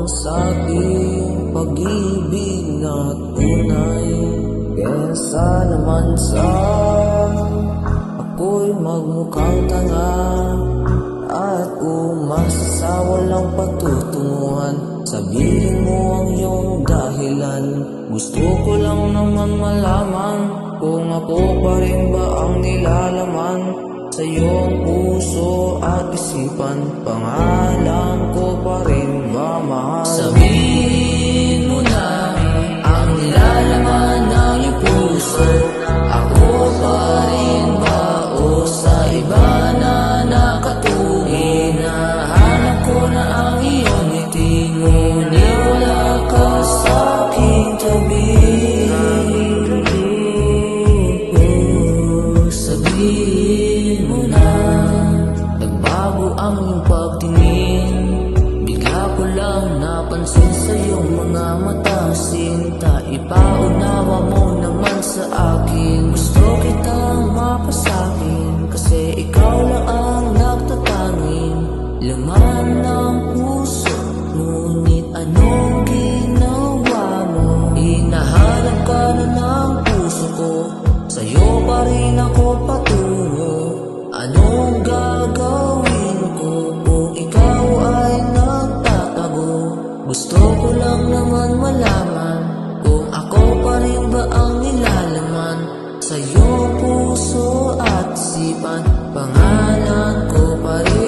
sa ating pag-ibig na tunay. Kesa naman sa ako'y magmukhang tanga at umasa sa walang patutunguhan. Sabihin mo ang iyong dahilan, gusto ko lang naman malaman kung ako pa rin ba ang nilalaman sa iyong puso at isipan. Pangalan ko pa rin ba mahal? Sabihin mo na ang nilalaman ng iyong puso. Ako pa rin ba o sa iba na nakatulong? Hinahanap ko na ang iyong ngiti, ngunit wala ka sa aking tabi. Sabihin mo na nagbago ang iyong pagtingin. Bigla ko lang napansin sa iyong mga mata. Sinta, ipaunawa mo naman sa akin. Gusto kitang mapasakin kasi ikaw lang ang nagtatanging laman ng puso. Ngunit anong ginawa mo? Hinahanap ka na ng puso ko, sa'yo pa rin ako patungo. Anong gagawin ko kung ikaw ay nagtatago? Gusto ko lang naman malaman kung ako pa rin ba ang nilalaman sa iyong puso at isipan. Pangalan ko pa rin